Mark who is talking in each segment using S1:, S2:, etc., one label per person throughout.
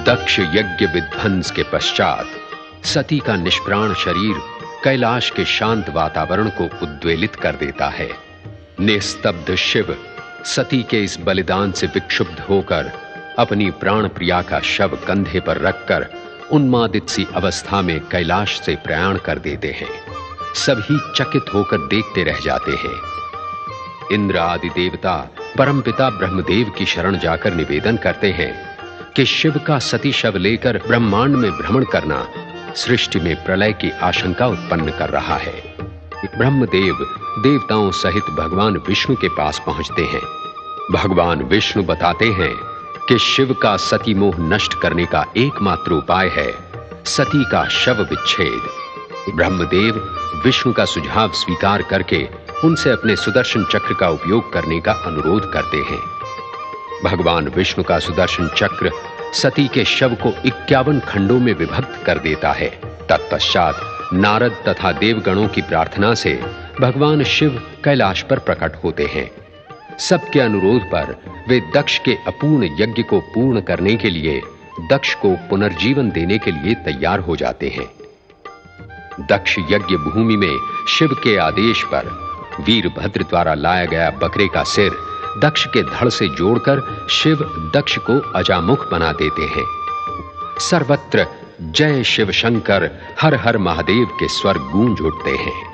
S1: दक्ष यज्ञ विध्वंस के पश्चात सती का निष्प्राण शरीर कैलाश के शांत वातावरण को उद्वेलित कर देता है। निस्तब्ध शिव सती के इस बलिदान से विक्षुब्ध होकर अपनी प्राण प्रिया का शव कंधे पर रखकर उन्मादित सी अवस्था में कैलाश से प्रयाण कर देते हैं। सभी चकित होकर देखते रह जाते हैं। इंद्र आदि देवता परमपिता ब्रह्मदेव की शरण जाकर निवेदन करते हैं कि शिव का सती शव लेकर ब्रह्मांड में भ्रमण करना सृष्टि में प्रलय की आशंका उत्पन्न कर रहा है। ब्रह्मदेव देवताओं सहित भगवान विष्णु के पास पहुंचते हैं। भगवान विष्णु बताते हैं कि शिव का सती मोह नष्ट करने का एकमात्र उपाय है सती का शव विच्छेद। ब्रह्मदेव विष्णु का सुझाव स्वीकार करके उनसे अपने सुदर्शन चक्र का उपयोग करने का अनुरोध करते हैं। भगवान विष्णु का सुदर्शन चक्र सती के शव को 51 खंडों में विभक्त कर देता है। तत्पश्चात नारद तथा देवगणों की प्रार्थना से भगवान शिव कैलाश पर प्रकट होते हैं। सबके अनुरोध पर वे दक्ष के अपूर्ण यज्ञ को पूर्ण करने के लिए दक्ष को पुनर्जीवन देने के लिए तैयार हो जाते हैं। दक्ष यज्ञ भूमि में शिव के आदेश पर वीरभद्र द्वारा लाया गया बकरे का सिर दक्ष के धड़ से जोड़कर शिव दक्ष को अजामुख बना देते हैं। सर्वत्र जय शिव शंकर हर हर महादेव के स्वर गूंज उठते हैं।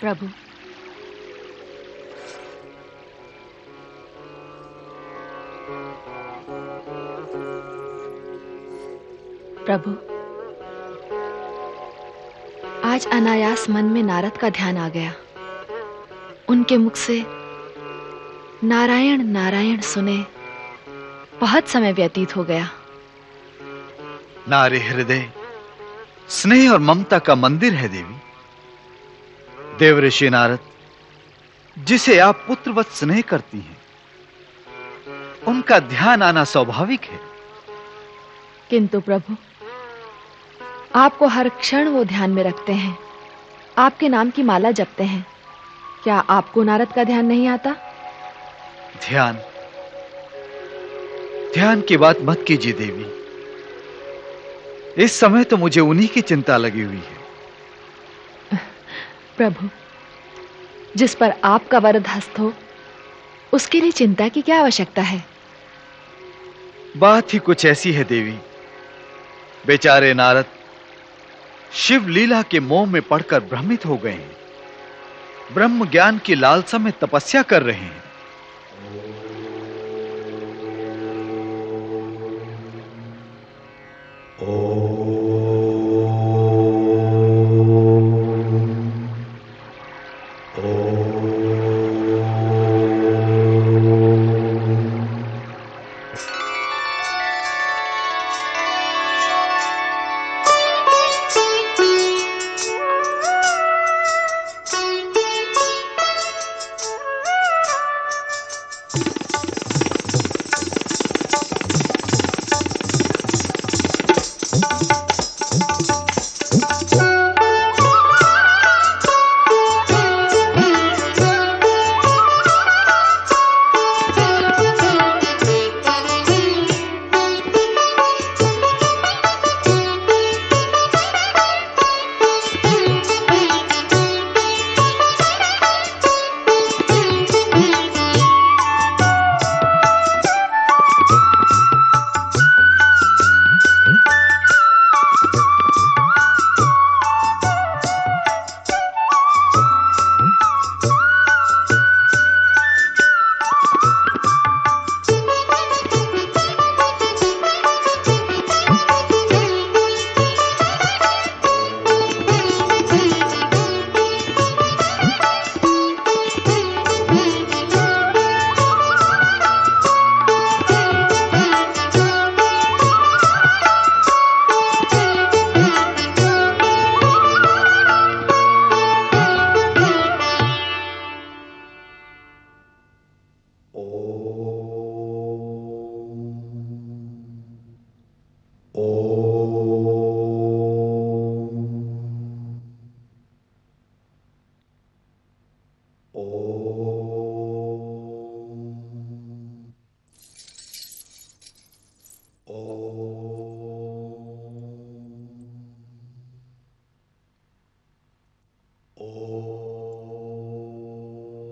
S2: प्रभु, प्रभु, आज अनायास मन में नारद का ध्यान आ गया। उनके मुख से नारायण नारायण सुने बहुत समय व्यतीत हो गया।
S3: नारी हृदय स्नेह और ममता का मंदिर है देवी। देवऋषि नारद, जिसे आप पुत्रवत स्नेह करती हैं, उनका ध्यान आना स्वाभाविक है।
S2: किंतु प्रभु, आपको हर क्षण वो ध्यान में रखते हैं, आपके नाम की माला जपते हैं। क्या आपको नारद का ध्यान नहीं आता?
S3: ध्यान ध्यान की बात मत कीजिए देवी। इस समय तो मुझे उन्हीं की चिंता लगी हुई है।
S2: प्रभु, जिस पर आपका वरद हस्त हो, उसके लिए चिंता की क्या आवश्यकता है?
S3: बात ही कुछ ऐसी है देवी। बेचारे नारद शिव लीला के मोह में पड़कर भ्रमित हो गए हैं। ब्रह्म ज्ञान की लालसा में तपस्या कर रहे हैं।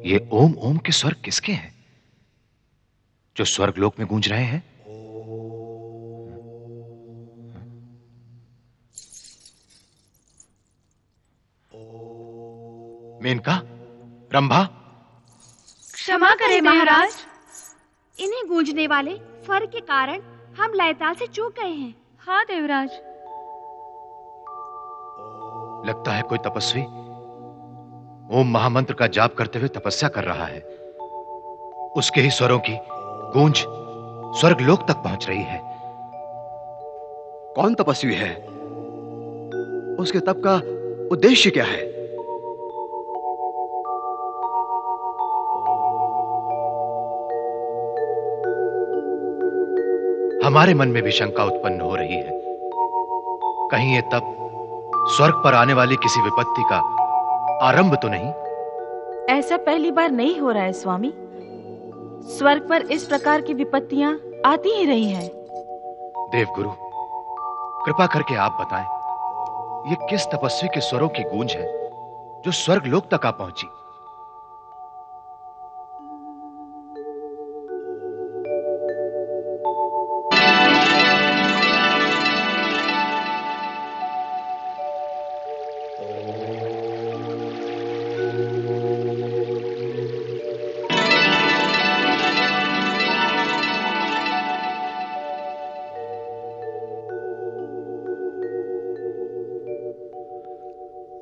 S4: ये ओम ओम के स्वर किसके हैं जो स्वर्गलोक में गूंज रहे हैं? मेनका, रंभा,
S5: क्षमा करें महाराज, इन्हें गूंजने वाले स्वर के कारण हम लयताल से चूक गए हैं।
S2: हाँ देवराज।
S4: लगता है कोई तपस्वी ओम महामंत्र का जाप करते हुए तपस्या कर रहा है। उसके ही स्वरों की गूंज स्वर्गलोक तक पहुंच रही है।
S6: कौन तपस्वी है? उसके तप का उद्देश्य क्या है?
S4: हमारे मन में भी शंका उत्पन्न हो रही है। कहीं ये तप स्वर्ग पर आने वाली किसी विपत्ति का आरंभ तो नहीं?
S7: ऐसा पहली बार नहीं हो रहा है स्वामी। स्वर्ग पर इस प्रकार की विपत्तियां आती ही रही हैं।
S4: देवगुरु, कृपा करके आप बताएं, ये किस तपस्वी के स्वरों की गूंज है जो स्वर्गलोक तक आ पहुंची?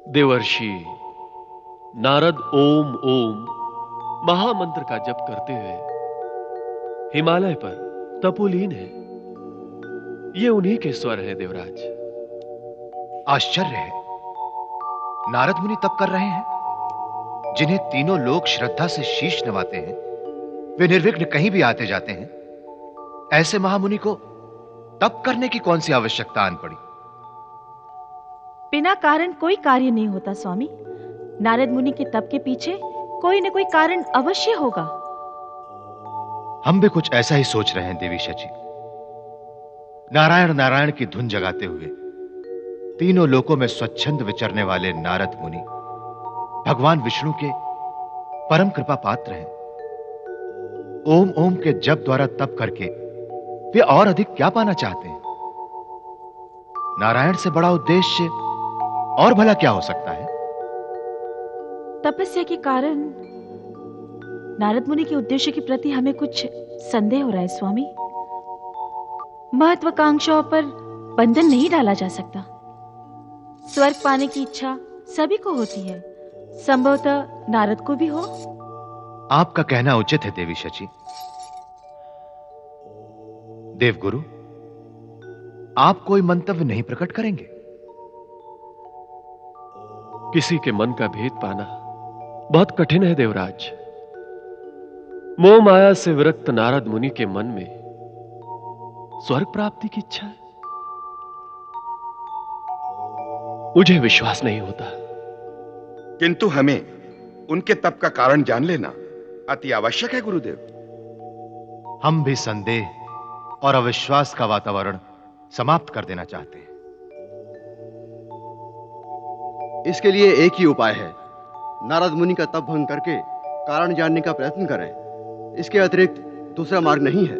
S8: देवर्षि नारद ओम ओम महामंत्र का जप करते हुए हिमालय पर तपोलीन है। ये उन्हीं के स्वर हैं देवराज।
S4: आश्चर्य है, नारद मुनि तप कर रहे हैं, जिन्हें तीनों लोग श्रद्धा से शीश नवाते हैं। वे निर्विघ्न कहीं भी आते जाते हैं। ऐसे महामुनि को तप करने की कौन सी आवश्यकता आन पड़ी?
S7: बिना कारण कोई कार्य नहीं होता स्वामी। नारद मुनि के तप के पीछे कोई न कोई कारण अवश्य होगा।
S4: हम भी कुछ ऐसा ही सोच रहे हैं देवी शची। नारायण नारायण की धुन जगाते हुए तीनों लोकों में स्वच्छंद विचरने वाले नारद मुनि भगवान विष्णु के परम कृपा पात्र हैं। ओम ओम के जप द्वारा तप करके वे और अधिक क्या पाना चाहते हैं? नारायण से बड़ा उद्देश्य और भला क्या हो सकता है?
S7: तपस्या के कारण नारद मुनि के उद्देश्य के प्रति हमें कुछ संदेह हो रहा है स्वामी। महत्वाकांक्षाओं पर बंधन नहीं डाला जा सकता। स्वर्ग पाने की इच्छा सभी को होती है, संभवतः नारद को भी हो।
S4: आपका कहना उचित है देवी शची। देवगुरु, आप कोई मंतव्य नहीं प्रकट करेंगे?
S8: किसी के मन का भेद पाना बहुत कठिन है देवराज। मोह माया से विरक्त नारद मुनि के मन में स्वर्ग प्राप्ति की इच्छा है। मुझे विश्वास नहीं होता।
S9: किंतु हमें उनके तप का कारण जान लेना अति आवश्यक है गुरुदेव।
S4: हम भी संदेह और अविश्वास का वातावरण समाप्त कर देना चाहते हैं।
S6: इसके लिए एक ही उपाय है, नारद मुनि का तप भंग करके कारण जानने का प्रयत्न करें। इसके अतिरिक्त दूसरा मार्ग नहीं है।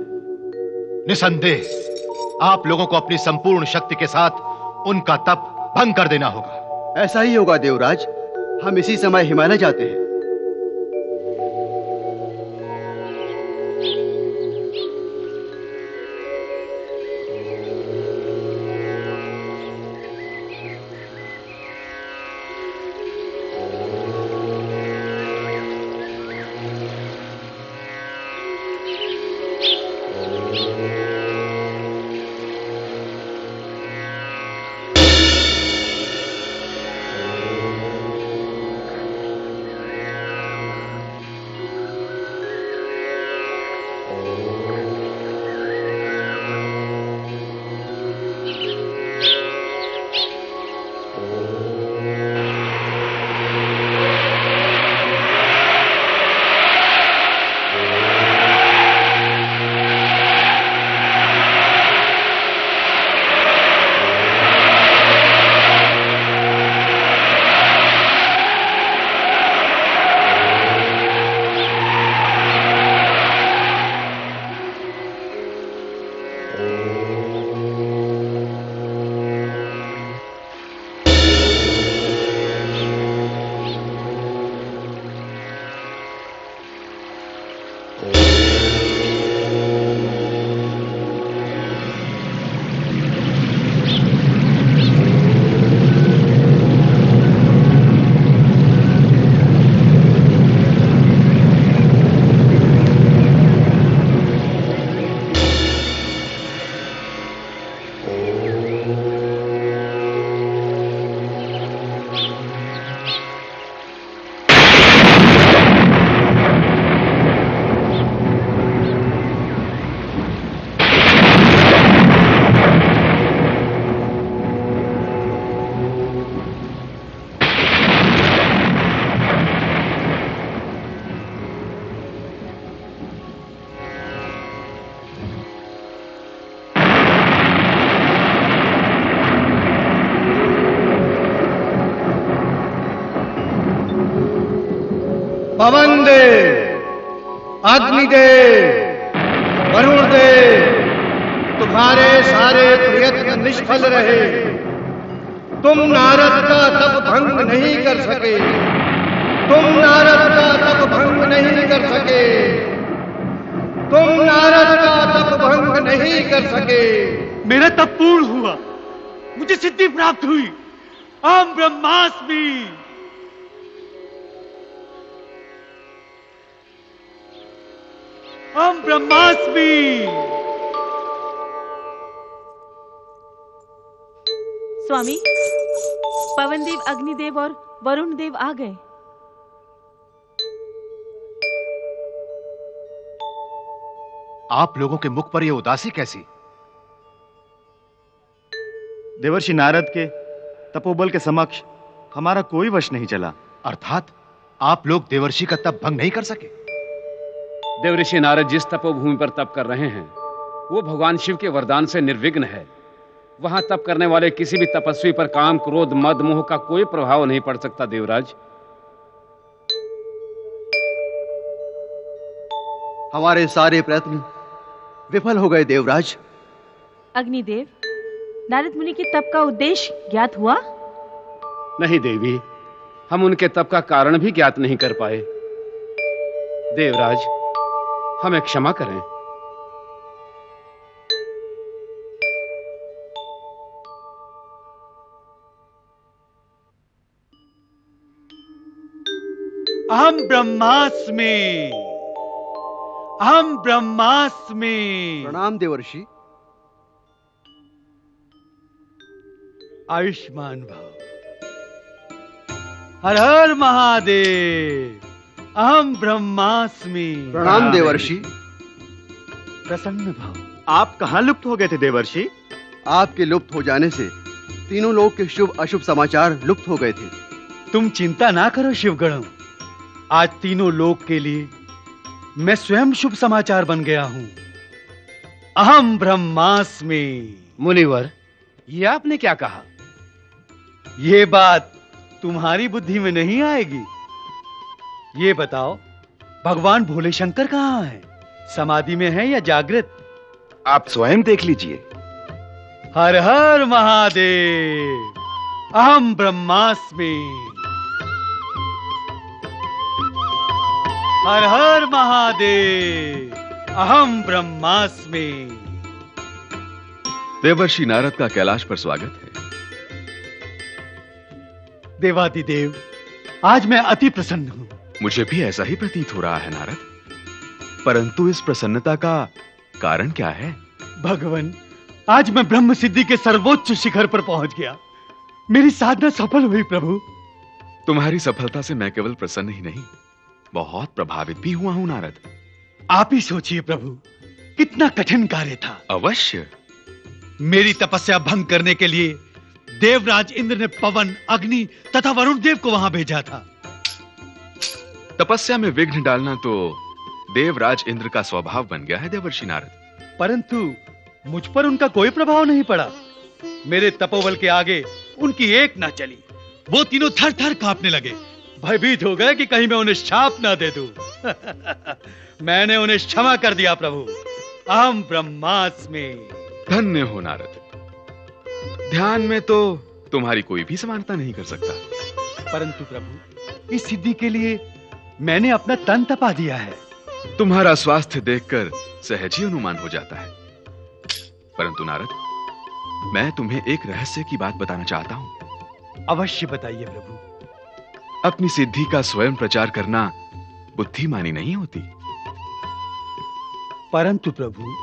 S4: निसंदेह आप लोगों को अपनी संपूर्ण शक्ति के साथ उनका तप भंग कर देना होगा।
S6: ऐसा ही होगा देवराज। हम इसी समय हिमालय जाते हैं।
S10: पवन देव, अग्निदेव, वरुण देव, तुम्हारे सारे प्रयत्न निष्फल रहे। तुम नारद का तप भंग नहीं कर सके। तुम नारद का तप भंग नहीं कर सके। तुम नारद का तप भंग नहीं कर सके।
S11: मेरा तप पूर्ण हुआ, मुझे सिद्धि प्राप्त हुई। अहम ब्रह्मास्मि। अहम ब्रह्मास्मि।
S7: स्वामी, पवन देव, अग्निदेव और वरुण देव आ गए।
S4: आप लोगों के मुख पर यह उदासी कैसी?
S12: देवर्षि नारद के तपोबल के समक्ष हमारा कोई वश नहीं चला।
S4: अर्थात आप लोग देवर्षि का तप भंग नहीं कर सके?
S13: देवऋषि नारद जिस तपोभूमि पर तप कर रहे हैं वो भगवान शिव के वरदान से निर्विघ्न है। वहां तप करने वाले किसी भी तपस्वी पर काम, क्रोध, मद, मोह का कोई प्रभाव नहीं पड़ सकता। देवराज,
S6: हमारे सारे प्रयत्न विफल हो गए देवराज।
S7: अग्निदेव, नारद मुनि के तप का उद्देश्य ज्ञात हुआ?
S13: नहीं देवी, हम उनके तप का कारण भी ज्ञात नहीं कर पाए। देवराज, हमें क्षमा करें।
S11: अहम ब्रह्मास्मि। अहम ब्रह्मास्मि।
S6: प्रणाम देवर्षि।
S11: आयुष्मान भव। हर हर महादेव। अहम ब्रह्मास्मि।
S6: प्रणाम देवर्षि।
S11: प्रसन्न भव।
S12: आप कहां लुप्त हो गए थे देवर्षि?
S6: आपके लुप्त हो जाने से तीनों लोग के शुभ अशुभ समाचार लुप्त हो गए थे।
S11: तुम चिंता ना करो शिवगणों, आज तीनों लोक के लिए मैं स्वयं शुभ समाचार बन गया हूं। अहम ब्रह्मास्मि।
S13: मुनिवर, ये आपने क्या कहा?
S11: ये बात तुम्हारी बुद्धि में नहीं आएगी। ये बताओ, भगवान भोले शंकर कहां है? समाधि में है या जागृत?
S9: आप स्वयं देख लीजिए।
S11: हर हर महादेव। अहम ब्रह्मास्मि। हर हर महादेव। अहम ब्रह्मास्मि।
S14: देवर्षि नारद का कैलाश पर स्वागत है।
S11: देवादिदेव, आज मैं अति प्रसन्न हूं।
S14: मुझे भी ऐसा ही प्रतीत हो रहा है नारद, परंतु इस प्रसन्नता का कारण क्या है?
S11: भगवान, आज मैं ब्रह्म सिद्धि के सर्वोच्च शिखर पर पहुंच गया। मेरी साधना सफल हुई प्रभु।
S14: तुम्हारी सफलता से मैं केवल प्रसन्न ही नहीं, बहुत प्रभावित भी हुआ हूं नारद।
S11: आप ही सोचिए प्रभु, कितना कठिन कार्य था।
S14: अवश्य।
S11: मेरी तपस्या भंग करने के लिए देवराज इंद्र ने पवन, अग्नि तथा वरुण देव को वहां भेजा था।
S14: तपस्या में विघ्न डालना तो देवराज इंद्र का स्वभाव बन गया है देवर्षि नारद।
S11: परंतु मुझ पर उनका कोई प्रभाव नहीं पड़ा। मेरे तपोबल के आगे उनकी एक ना चली। वो तीनों थर थर कांपने लगे, भयभीत हो गए कि कहीं मैं उन्हें शाप ना दे दूं। मैंने उन्हें क्षमा कर दिया प्रभु। अहम ब्रह्मास्मि।
S14: धन्य हो नारद। ध्यान में तो तुम्हारी कोई भी समानता नहीं कर सकता।
S11: परंतु प्रभु, इस सिद्धि के लिए मैंने अपना तन तपा दिया है।
S14: तुम्हारा स्वास्थ्य देखकर सहज ही अनुमान हो जाता है। परंतु नारद, मैं तुम्हें एक रहस्य की बात बताना चाहता हूं।
S11: अवश्य बताइए प्रभु।
S14: अपनी सिद्धि का स्वयं प्रचार करना बुद्धिमानी नहीं होती।
S11: परंतु प्रभु,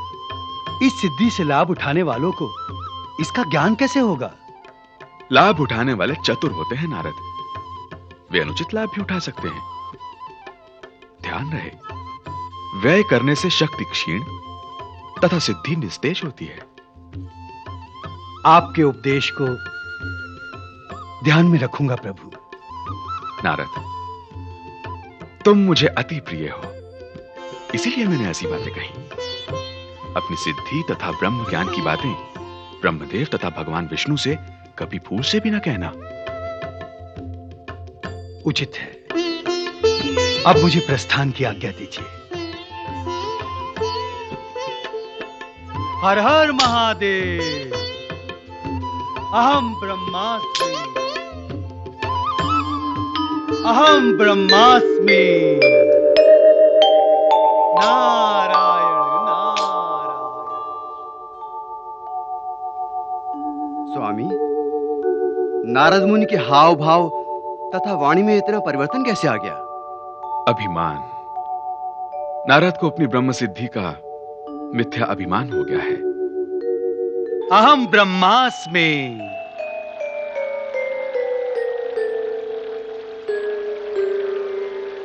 S11: इस सिद्धि से लाभ उठाने वालों को इसका ज्ञान कैसे होगा?
S14: लाभ उठाने वाले चतुर होते हैं नारद। वे अनुचित लाभ भी उठा सकते हैं। ध्यान रहे, व्यय करने से शक्ति क्षीण तथा सिद्धि निस्तेज होती है।
S11: आपके उपदेश को ध्यान में रखूंगा प्रभु।
S14: नारद, तुम मुझे अति प्रिय हो, इसीलिए मैंने ऐसी बातें कही। अपनी सिद्धि तथा ब्रह्म ज्ञान की बातें ब्रह्मदेव तथा भगवान विष्णु से कभी भूल से भी न कहना।
S11: उचित है। अब मुझे प्रस्थान की आज्ञा दीजिए। हर हर महादेव। अहम ब्रह्मास्मि। अहम ब्रह्मास्मि। नारायण नारायण।
S6: स्वामी, नारद मुनि के हाव भाव तथा वाणी में इतना परिवर्तन कैसे आ गया?
S14: अभिमान। नारद को अपनी ब्रह्म सिद्धि का मिथ्या अभिमान हो गया है।
S11: अहम ब्रह्मास्मि।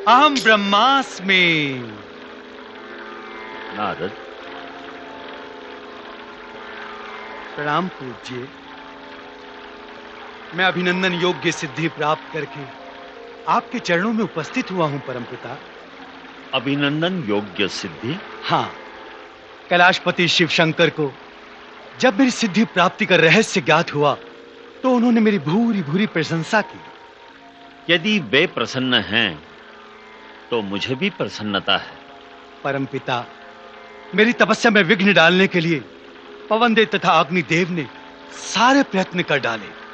S11: अहम ब्रह्मास्मि।
S15: नारद,
S11: प्रणाम पूज्य। मैं अभिनंदन योग्य सिद्धि प्राप्त करके आपके चरणों में उपस्थित हुआ हूं परमपिता।
S15: अभिनंदन योग्य सिद्धि?
S11: हाँ, कैलाशपति शिव शंकर को जब मेरी सिद्धि प्राप्ति का रहस्य ज्ञात हुआ तो उन्होंने मेरी भूरी भूरी प्रशंसा की।
S15: यदि वे प्रसन्न हैं तो मुझे भी प्रसन्नता है।
S11: परमपिता, मेरी तपस्या में विघ्न डालने के लिए पवनदेव तथा अग्निदेव ने सारे प्रयत्न कर डाले,